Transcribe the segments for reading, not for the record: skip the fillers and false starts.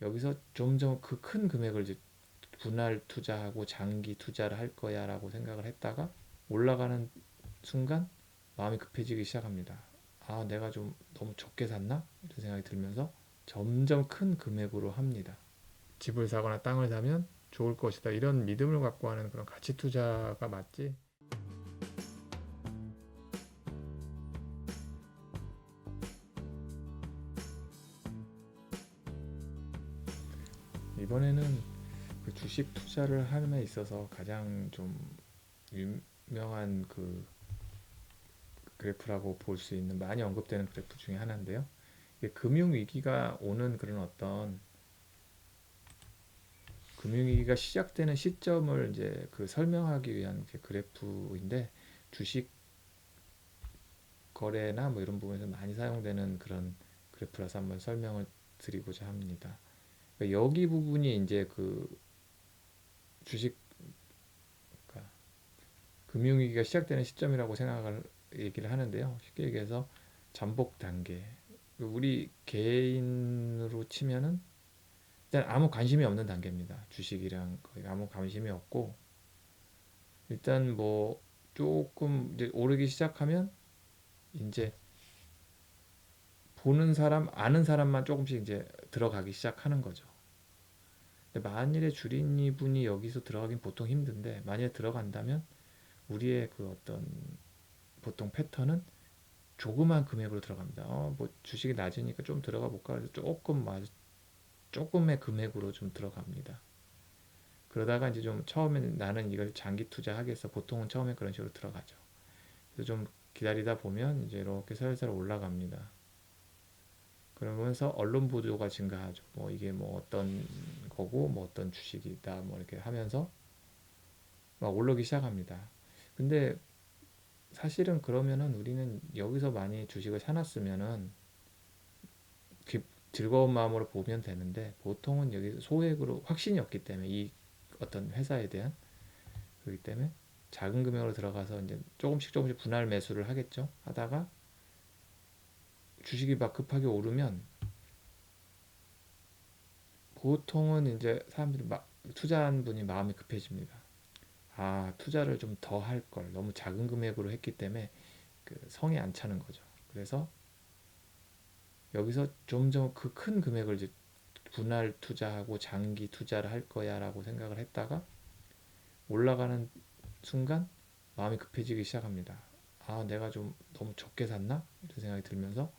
여기서 점점 그 큰 금액을 이제 분할 투자하고 장기 투자를 할 거야 라고 생각을 했다가 올라가는 순간 마음이 급해지기 시작합니다. 아, 내가 좀 너무 적게 샀나? 이런 생각이 들면서 점점 큰 금액으로 합니다. 집을 사거나 땅을 사면 좋을 것이다. 이런 믿음을 갖고 하는 그런 가치 투자가 맞지? 이번에는 그 주식 투자를 함에 있어서 가장 좀 유명한 그 그래프라고 볼 수 있는 많이 언급되는 그래프 중에 하나인데요. 이게 금융위기가 오는 그런 어떤 금융위기가 시작되는 시점을 이제 그 설명하기 위한 그래프인데 주식 거래나 뭐 이런 부분에서 많이 사용되는 그런 그래프라서 한번 설명을 드리고자 합니다. 그러니까 여기 부분이 이제 그 주식 그러니까 금융위기가 시작되는 시점이라고 생각을 얘기를 하는데요. 쉽게 얘기해서 잠복 단계. 우리 개인으로 치면은 일단 아무 관심이 없는 단계입니다. 주식이랑 거의 아무 관심이 없고 일단 뭐 조금 이제 오르기 시작하면 이제 보는 사람, 아는 사람만 조금씩 이제 들어가기 시작하는 거죠. 근데 만일에 주린이 분이 여기서 들어가긴 보통 힘든데 만약에 들어간다면 우리의 그 어떤 보통 패턴은 조그만 금액으로 들어갑니다. 뭐 주식이 낮으니까 좀 들어가 볼까 해서 조금의 금액으로 좀 들어갑니다. 그러다가 이제 좀 처음에는 나는 이걸 장기 투자하겠어. 보통은 처음에 그런 식으로 들어가죠. 그래서 좀 기다리다 보면 이제 이렇게 살살 올라갑니다. 그러면서 언론 보도가 증가하죠. 뭐 이게 뭐 어떤 거고 뭐 어떤 주식이다 뭐 이렇게 하면서 막 올라오기 시작합니다. 근데 사실은 그러면은 우리는 여기서 많이 주식을 사놨으면은 즐거운 마음으로 보면 되는데 보통은 여기 소액으로 확신이 없기 때문에 이 어떤 회사에 대한 그렇기 때문에 작은 금액으로 들어가서 이제 조금씩 분할 매수를 하겠죠. 하다가 주식이 막 급하게 오르면 보통은 이제 사람들이 막 투자한 분이 마음이 급해집니다. 아, 투자를 좀 더 할 걸. 너무 작은 금액으로 했기 때문에 그 성이 안 차는 거죠. 그래서 여기서 점점 그 큰 금액을 이제 분할 투자하고 장기 투자를 할 거야라고 생각을 했다가 올라가는 순간 마음이 급해지기 시작합니다. 아, 내가 좀 너무 적게 샀나? 이런 생각이 들면서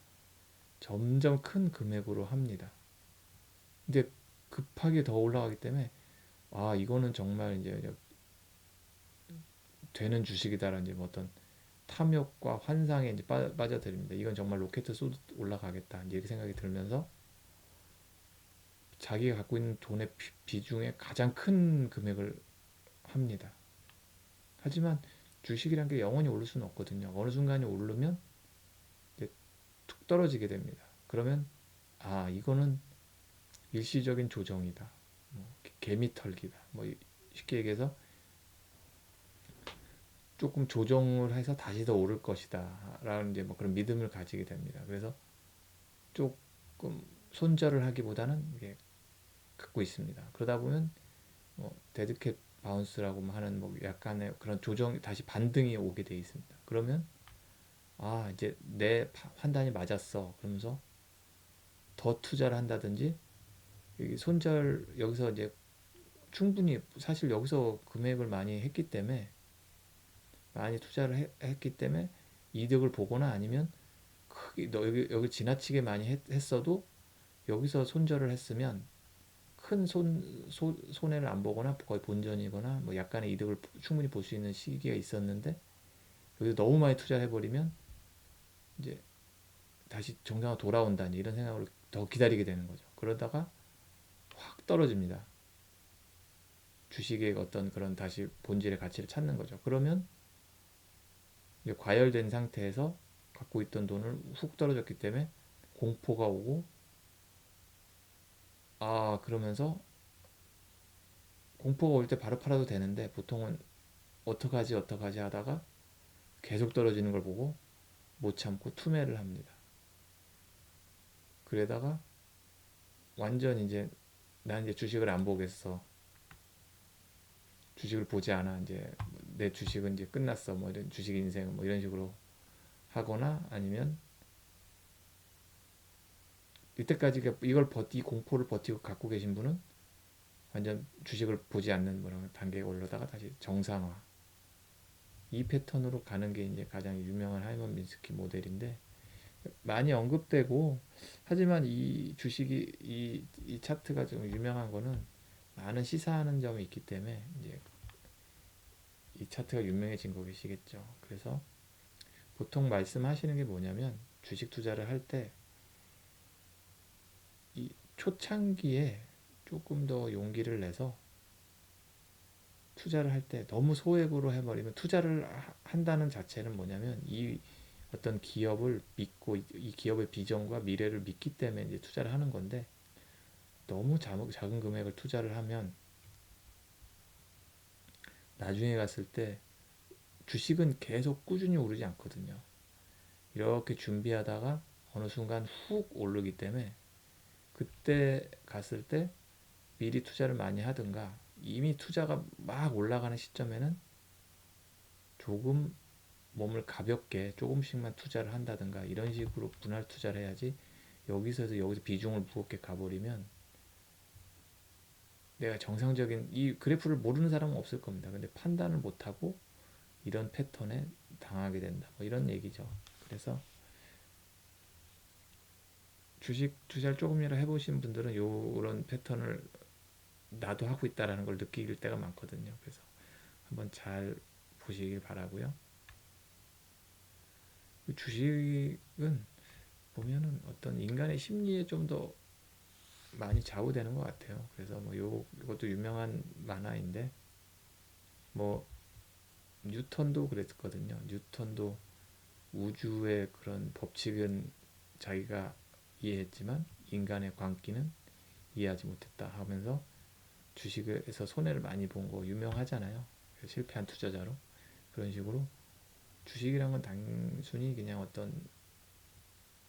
점점 큰 금액으로 합니다. 근데 급하게 더 올라가기 때문에 아, 이거는 정말 이제 되는 주식이다라는 이제 뭐 어떤 탐욕과 환상에 이제 빠져들입니다. 이건 정말 로켓 쏘듯 올라가겠다. 이제 이렇게 생각이 들면서 자기가 갖고 있는 돈의 비중의 가장 큰 금액을 합니다. 하지만 주식이란 게 영원히 오를 수는 없거든요. 어느 순간이 오르면 이제 툭 떨어지게 됩니다. 그러면 아, 이거는 일시적인 조정이다. 뭐 개미털기다. 뭐 쉽게 얘기해서 조금 조정을 해서 다시 더 오를 것이다. 라는 이제 뭐 그런 믿음을 가지게 됩니다. 그래서 조금 손절을 하기보다는 이게 갖고 있습니다. 그러다 보면 뭐 데드캣 바운스라고 하는 뭐 약간의 그런 조정 다시 반등이 오게 돼 있습니다. 그러면 아, 이제 내 판단이 맞았어. 그러면서 더 투자를 한다든지 손절 여기서 이제 충분히 사실 여기서 금액을 많이 했기 때문에 많이 투자를 했기 때문에 이득을 보거나 아니면 크게 너 여기 지나치게 많이 했어도 여기서 손절을 했으면 큰 손해를 안 보거나 거의 본전이거나 뭐 약간의 이득을 충분히 볼 수 있는 시기가 있었는데 여기서 너무 많이 투자를 해버리면 이제 다시 정상으로 돌아온다니 이런 생각으로 더 기다리게 되는 거죠. 그러다가 확 떨어집니다. 주식의 어떤 그런 다시 본질의 가치를 찾는 거죠. 그러면 이제 과열된 상태에서 갖고 있던 돈을 훅 떨어졌기 때문에 공포가 오고 아, 그러면서 공포가 올 때 바로 팔아도 되는데 보통은 어떡하지 하다가 계속 떨어지는 걸 보고 못 참고 투매를 합니다. 그러다가 완전 이제 난 이제 주식을 안 보겠어. 주식을 보지 않아. 이제 내 주식은 이제 끝났어. 뭐 이런 주식 인생 뭐 이런 식으로 하거나 아니면 이때까지 이걸 이 공포를 버티고 갖고 계신 분은 완전 주식을 보지 않는 그런 단계에 올라다가 다시 정상화. 이 패턴으로 가는 게 이제 가장 유명한 하이먼 민스키 모델인데 많이 언급되고 하지만 이 주식이 이 차트가 좀 유명한 거는 많은 시사하는 점이 있기 때문에 이제 이 차트가 유명해진 거시겠죠. 그래서 보통 말씀하시는 게 뭐냐면 주식 투자를 할 때 이 초창기에 조금 더 용기를 내서 투자를 할 때 너무 소액으로 해버리면 투자를 한다는 자체는 뭐냐면 이 어떤 기업을 믿고 이 기업의 비전과 미래를 믿기 때문에 이제 투자를 하는 건데 너무 작은 금액을 투자를 하면 나중에 갔을 때 주식은 계속 꾸준히 오르지 않거든요. 이렇게 준비하다가 어느 순간 훅 오르기 때문에 그때 갔을 때 미리 투자를 많이 하든가 이미 투자가 막 올라가는 시점에는 조금 몸을 가볍게 조금씩만 투자를 한다든가 이런 식으로 분할 투자를 해야지 여기서 해서 여기서 비중을 무겁게 가버리면 내가 정상적인 이 그래프를 모르는 사람은 없을 겁니다. 근데 판단을 못하고 이런 패턴에 당하게 된다. 뭐 이런 얘기죠. 그래서 주식 투자를 조금이라도 해보신 분들은 이런 패턴을 나도 하고 있다라는 걸 느낄 때가 많거든요. 그래서 한번 잘 보시길 바라고요. 주식은 보면은 어떤 인간의 심리에 좀 더 많이 좌우되는 것 같아요. 그래서 뭐 이것도 유명한 만화인데 뭐 뉴턴도 그랬거든요. 뉴턴도 우주의 그런 법칙은 자기가 이해했지만 인간의 광기는 이해하지 못했다 하면서 주식에서 손해를 많이 본 거 유명하잖아요. 실패한 투자자로 그런 식으로 주식이란 건 단순히 그냥 어떤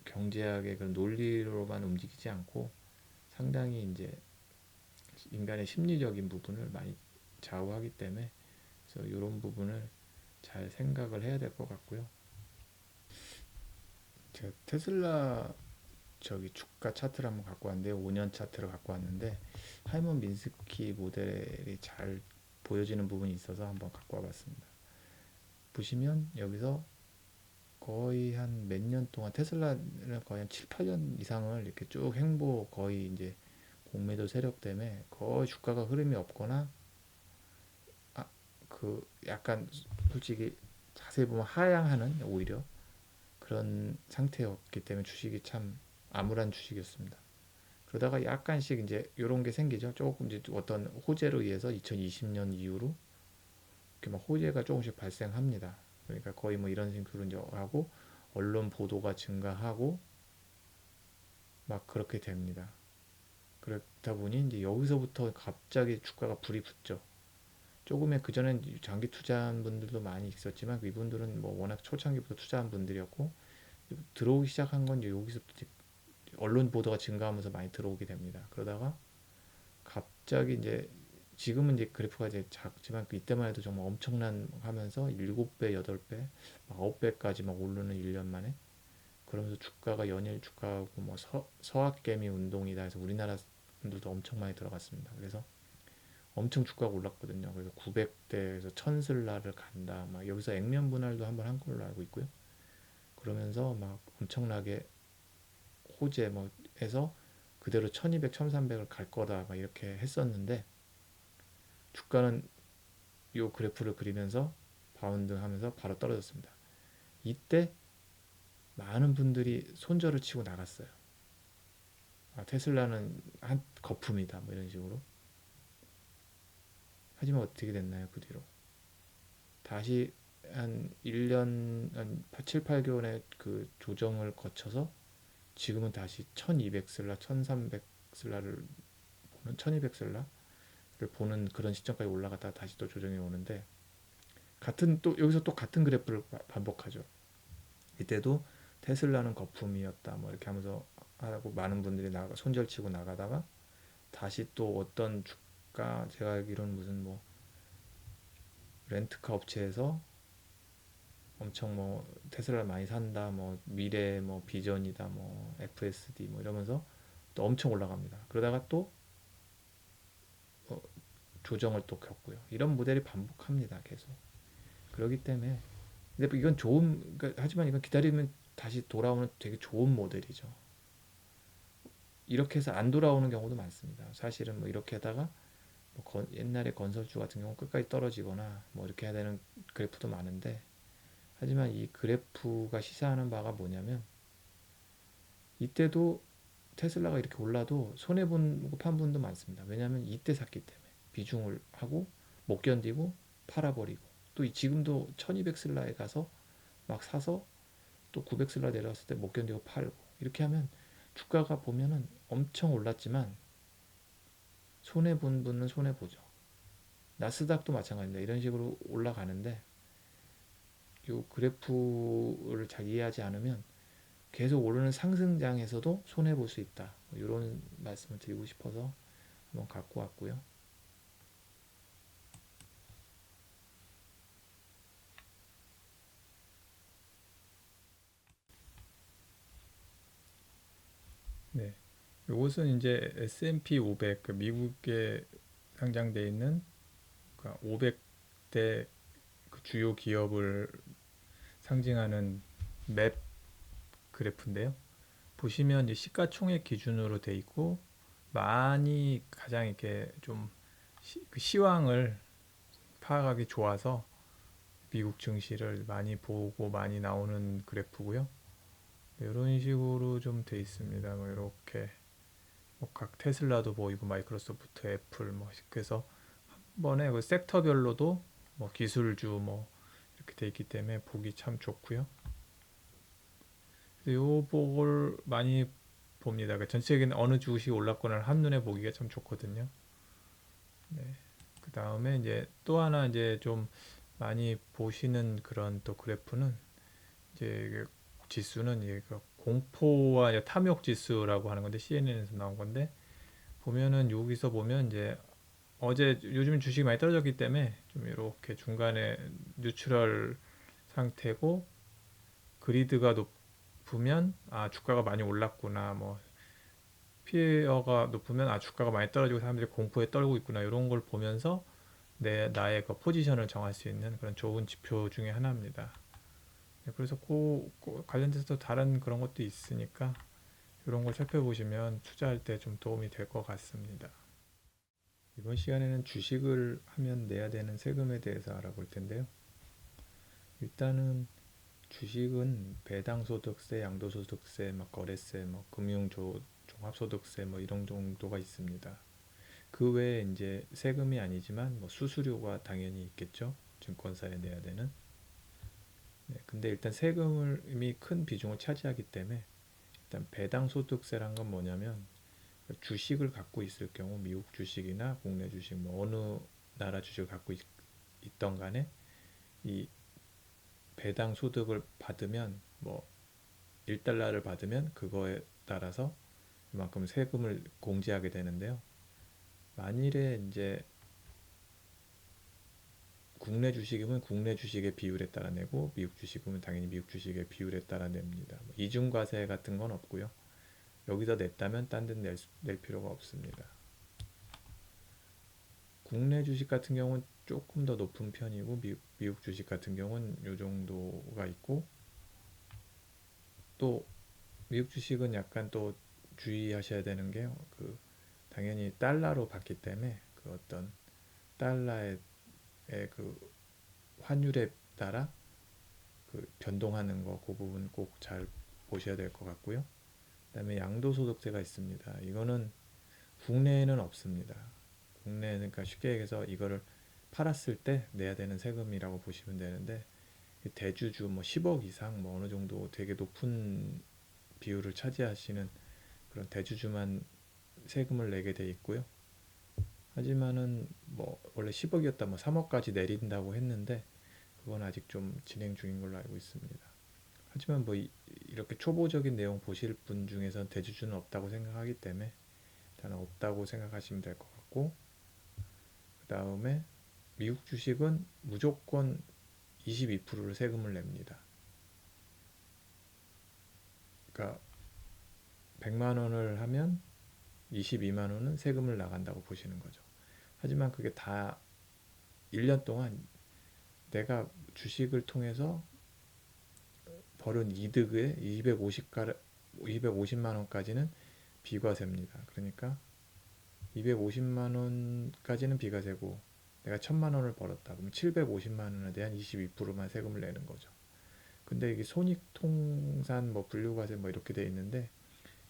경제학의 그런 논리로만 움직이지 않고 상당히 이제 인간의 심리적인 부분을 많이 좌우하기 때문에 그래서 이런 부분을 잘 생각을 해야 될 것 같고요. 제가 테슬라 저기 주가 차트를 한번 갖고 왔는데 5년 차트를 갖고 왔는데 하이먼 민스키 모델이 잘 보여지는 부분이 있어서 한번 갖고 와봤습니다. 보시면 여기서 거의 한 몇 년 동안 테슬라는 거의 한 7, 8년 이상을 이렇게 쭉 행보 거의 이제 공매도 세력 때문에 거의 주가가 흐름이 없거나 그 약간 솔직히 자세히 보면 하향하는 오히려 그런 상태였기 때문에 주식이 참 암울한 주식이었습니다. 그러다가 약간씩 이제 이런 게 생기죠. 조금 이제 어떤 호재로 의해서 2020년 이후로 이렇게 막 호재가 조금씩 발생합니다. 그러니까 거의 뭐 이런 식으로 이제 하고 언론 보도가 증가하고 막 그렇게 됩니다. 그렇다 보니 이제 여기서부터 갑자기 주가가 불이 붙죠. 조금의 그전엔 장기 투자한 분들도 많이 있었지만 이분들은 뭐 워낙 초창기부터 투자한 분들이었고 들어오기 시작한 건 이제 여기서부터 언론 보도가 증가하면서 많이 들어오게 됩니다. 그러다가 갑자기 이제 지금은 이제 그래프가 이제 작지만 이때만 해도 정말 엄청난 하면서 7배, 8배, 9배까지 막 오르는 1년 만에 그러면서 주가가 연일 주가하고 뭐 서학개미 운동이다 해서 우리나라 분들도 엄청 많이 들어갔습니다. 그래서 엄청 주가가 올랐거든요. 그래서 900대에서 1000슬라를 간다. 막 여기서 액면 분할도 한번 한 걸로 알고 있고요. 그러면서 막 엄청나게 호재 뭐 해서 그대로 1200, 1300을 갈 거다 막 이렇게 했었는데 주가는 이 그래프를 그리면서 바운드 하면서 바로 떨어졌습니다. 이때 많은 분들이 손절을 치고 나갔어요. 테슬라는 한 거품이다 뭐 이런 식으로. 하지만 어떻게 됐나요? 그 뒤로 다시 한 1년 한 7, 8개월의 그 조정을 거쳐서 지금은 다시 1200슬라, 1300슬라를 보는 1200슬라를 보는 그런 시점까지 올라갔다가 다시 또 조정이 오는데 같은 또 여기서 또 같은 그래프를 반복하죠. 이때도 테슬라는 거품이었다 뭐 이렇게 하면서 하고 많은 분들이 손절치고 나가다가 다시 또 어떤 주가, 제가 알기로는 무슨 뭐 렌트카 업체에서 엄청 뭐 테슬라를 많이 산다, 뭐 미래 뭐 비전이다, 뭐 FSD 뭐 이러면서 또 엄청 올라갑니다. 그러다가 또 어, 조정을 또 겪고요. 이런 모델이 반복합니다, 계속. 그렇기 때문에 근데 이건 좋은, 그러니까 하지만 이건 기다리면 다시 돌아오는 되게 좋은 모델이죠. 이렇게 해서 안 돌아오는 경우도 많습니다. 사실은 뭐 이렇게 하다가 뭐 옛날에 건설주 같은 경우 끝까지 떨어지거나 뭐 이렇게 해야 되는 그래프도 많은데, 하지만 이 그래프가 시사하는 바가 뭐냐면 이때도 테슬라가 이렇게 올라도 손해본 판 분도 많습니다. 왜냐하면 이때 샀기 때문에 비중을 하고 못 견디고 팔아버리고, 또 지금도 1200 슬라에 가서 막 사서 또 900 슬라 내려왔을 때 못 견디고 팔고, 이렇게 하면 주가가 보면은 엄청 올랐지만 손해본 분은 손해보죠. 나스닥도 마찬가지입니다. 이런 식으로 올라가는데 이 그래프를 잘 이해하지 않으면 계속 오르는 상승장에서도 손해볼 수 있다. 이런 말씀을 드리고 싶어서 한번 갖고 왔고요. 네, 이것은 이제 S&P 500, 그 미국에 상장되어 있는 500대 그 주요 기업을 상징하는 맵 그래프인데요. 보시면 이제 시가총액 기준으로 돼 있고, 많이 가장 이렇게 좀 그 시황을 파악하기 좋아서 미국 증시를 많이 보고 많이 나오는 그래프고요. 네, 이런 식으로 좀 돼 있습니다. 뭐 이렇게 뭐각 테슬라도 보이고 마이크로소프트, 애플 뭐 그래서 한 번에 그 섹터별로도 뭐 기술주 뭐 이렇게 돼 있기 때문에 보기 참 좋고요. 요 복을 많이 봅니다. 그 전체적인 어느 주식이 올랐거나 한눈에 보기가 참 좋거든요. 네. 그 다음에 이제 또 하나 이제 좀 많이 보시는 그런 또 그래프는 이제 지수는 이제 그 공포와 탐욕 지수라고 하는 건데, CNN에서 나온 건데, 보면은 여기서 보면 이제 어제 요즘 주식이 많이 떨어졌기 때문에 좀 이렇게 중간에 뉴트럴 상태고, 그리드가 높으면 아 주가가 많이 올랐구나, 뭐 피어가 높으면 아 주가가 많이 떨어지고 사람들이 공포에 떨고 있구나, 이런 걸 보면서 나의 그 포지션을 정할 수 있는 그런 좋은 지표 중에 하나입니다. 네, 그래서 관련돼서 다른 그런 것도 있으니까 이런 걸 살펴보시면 투자할 때 좀 도움이 될 것 같습니다. 이번 시간에는 주식을 하면 내야 되는 세금에 대해서 알아볼 텐데요. 일단은 주식은 배당소득세, 양도소득세, 막 거래세, 뭐 종합소득세 뭐 이런 정도가 있습니다. 그 외에 이제 세금이 아니지만 뭐 수수료가 당연히 있겠죠. 증권사에 내야 되는. 네, 근데 일단 세금을 이미 큰 비중을 차지하기 때문에 일단 배당소득세란 건 뭐냐면 주식을 갖고 있을 경우 미국 주식이나 국내 주식 뭐 어느 나라 주식을 갖고 있던 간에 이 배당 소득을 받으면 뭐 1달러를 받으면 그거에 따라서 그만큼 세금을 공제하게 되는데요. 만일에 이제 국내 주식이면 국내 주식의 비율에 따라 내고 미국 주식이면 당연히 미국 주식의 비율에 따라 냅니다. 이중과세 같은 건 없고요. 여기서 냈다면 딴 데 낼 필요가 없습니다. 국내 주식 같은 경우는 조금 더 높은 편이고 미국 주식 같은 경우는 이 정도가 있고, 또 미국 주식은 약간 또 주의하셔야 되는 게 그 당연히 달러로 받기 때문에 그 어떤 달러의 그 환율에 따라 그 변동하는 거, 그 부분 꼭 잘 보셔야 될 것 같고요. 그다음에 양도소득세가 있습니다. 이거는 국내에는 없습니다. 국내는 그러니까 쉽게 얘기해서 이거를 팔았을 때 내야 되는 세금이라고 보시면 되는데, 대주주 뭐 10억 이상 뭐 어느 정도 되게 높은 비율을 차지하시는 그런 대주주만 세금을 내게 돼 있고요. 하지만은 뭐 원래 10억이었다 뭐 3억까지 내린다고 했는데 그건 아직 좀 진행 중인 걸로 알고 있습니다. 하지만 뭐 이렇게 초보적인 내용 보실 분 중에서는 대주주는 없다고 생각하기 때문에 일단 없다 벌었다고 생각하시면 될 것 같고, 그 다음에 미국 주식은 무조건 22%를 세금을 냅니다. 그러니까 100만 원을 하면 22만 원은 세금을 나간다고 보시는 거죠. 하지만 그게 다 1년 동안 내가 주식을 통해서 벌은 이득의 250만 원까지는 비과세입니다. 그러니까 250만 원까지는 비과세고, 내가 1000만 원을 벌었다 그러면 750만 원에 대한 22%만 세금을 내는 거죠. 근데 이게 손익통산 뭐 분류과세 뭐 이렇게 돼 있는데,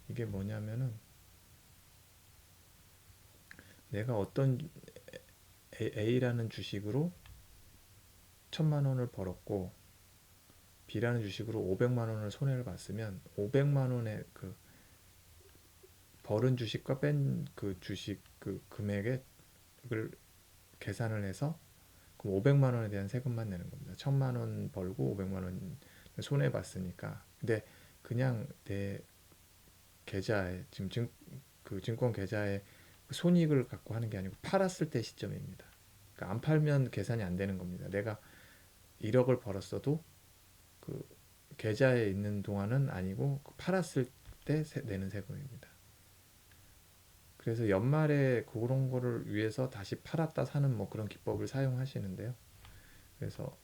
이게 뭐냐면은 내가 어떤 A라는 주식으로 1000만 원을 벌었고 B라는 주식으로 500만 원을 손해를 봤으면 500만 원의 그 벌은 주식과 뺀 그 주식 그 금액을 계산을 해서 그럼 500만 원에 대한 세금만 내는 겁니다. 1000만 원 벌고 500만 원 손해 봤으니까. 근데 그냥 내 계좌에 지금 그 증권 계좌에 손익을 갖고 하는 게 아니고 팔았을 때 시점입니다. 그러니까 안 팔면 계산이 안 되는 겁니다. 내가 1억을 벌었어도 그 계좌에 있는 동안은 아니고 팔았을 때 내는 세금입니다. 그래서 연말에 그런 거를 위해서 다시 팔았다 사는 뭐 그런 기법을 사용하시는데요. 그래서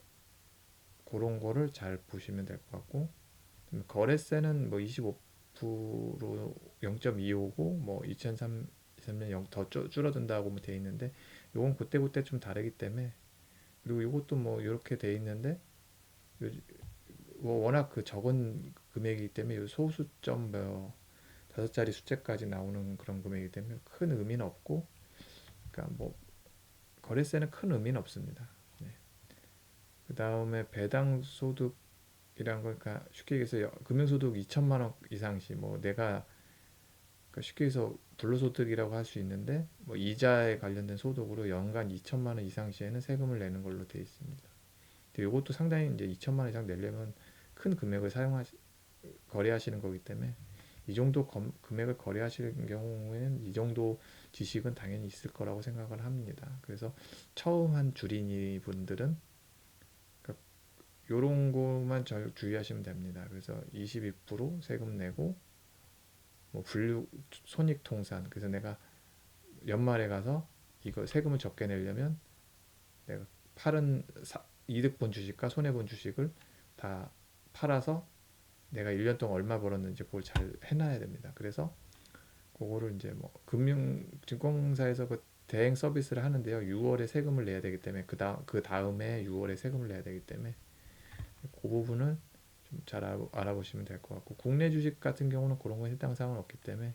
그런 거를 잘 보시면 될 것 같고, 거래세는 뭐 25% 0.25고 뭐 2023년 더 줄어든다고 뭐 돼 있는데, 요건 그때그때 좀 다르기 때문에, 그리고 이것도 뭐 이렇게 돼 있는데 뭐 워낙 그 적은 금액이기 때문에 요 소수점 뭐 5자리 숫자까지 나오는 그런 금액이기 때문에 큰 의미는 없고, 그러니까 뭐 거래세는 큰 의미는 없습니다. 네. 그 다음에 배당 소득이란 거, 그러니까 쉽게 얘기해서 금융소득 2천만 원 이상 시, 뭐 내가 그러니까 쉽게 해서 불로소득이라고 할 수 있는데, 뭐 이자에 관련된 소득으로 연간 2천만 원 이상 시에는 세금을 내는 걸로 되어 있습니다. 근데 이것도 상당히 이제 2천만 원 이상 내려면 큰 금액을 거래하시는 거기 때문에, 이 정도 금액을 거래하시는 경우에는 이 정도 지식은 당연히 있을 거라고 생각을 합니다. 그래서 처음 한 주린이 분들은 그러니까 요런 것만 주의하시면 됩니다. 그래서 22% 세금 내고, 뭐 분류 손익통산, 그래서 내가 연말에 가서 이거 세금을 적게 내려면 내가 팔은 이득 본 주식과 손해 본 주식을 다 팔아서 내가 1년 동안 얼마 벌었는지 그걸 잘 해놔야 됩니다. 그래서 그거를 이제 뭐 증권사에서 그 대행 서비스를 하는데요. 6월에 세금을 내야 되기 때문에 그 다음에 6월에 세금을 내야 되기 때문에 그 부분을 좀 잘 알아보시면 될 것 같고, 국내 주식 같은 경우는 그런 건 해당 사항은 없기 때문에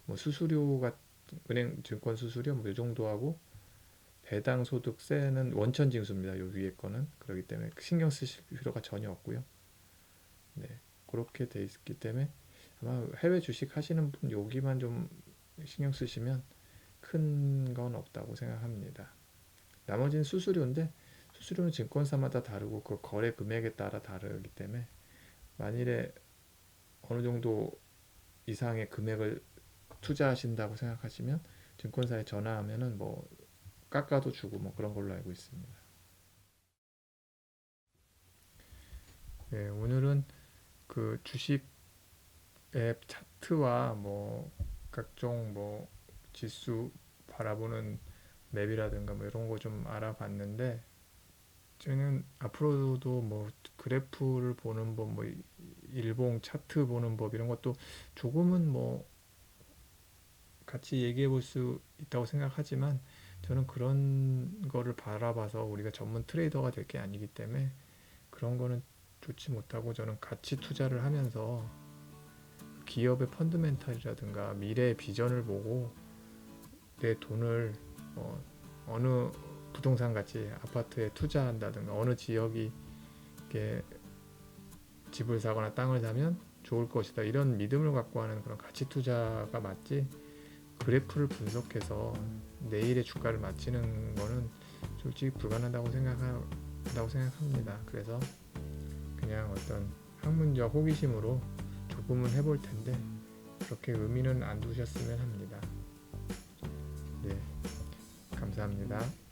뭐 수수료가 은행 증권 수수료 뭐 이 정도 하고, 배당 소득세는 원천 징수입니다. 요 위에 거는 그렇기 때문에 신경 쓰실 필요가 전혀 없고요. 네, 그렇게 돼 있기 때문에 아마 해외 주식 하시는 분 여기만 좀 신경 쓰시면 큰 건 없다고 생각합니다. 나머지는 수수료인데, 수수료는 증권사마다 다르고 그 거래 금액에 따라 다르기 때문에 만일에 어느 정도 이상의 금액을 투자하신다고 생각하시면 증권사에 전화하면은 뭐 깎아도 주고 뭐 그런 걸로 알고 있습니다. 네, 오늘은 그 주식 앱 차트와 뭐 각종 뭐 지수 바라보는 맵이라든가 뭐 이런 거 좀 알아봤는데, 저는 앞으로도 뭐 그래프를 보는 법, 뭐 일봉 차트 보는 법 이런 것도 조금은 뭐 같이 얘기해 볼 수 있다고 생각하지만, 저는 그런 거를 바라봐서 우리가 전문 트레이더가 될 게 아니기 때문에 그런 거는 좋지 못하고, 저는 가치 투자를 하면서 기업의 펀드멘탈이라든가 미래의 비전을 보고 내 돈을 어느 부동산 가치 아파트에 투자한다든가 어느 지역이 이렇게 집을 사거나 땅을 사면 좋을 것이다 이런 믿음을 갖고 하는 그런 가치 투자가 맞지, 그래프를 분석해서 내일의 주가를 맞히는 거는 솔직히 불가능하다고 생각합니다. 그래서 그냥 어떤 학문적 호기심으로 조금은 해볼 텐데 그렇게 의미는 안 두셨으면 합니다. 감사합니다.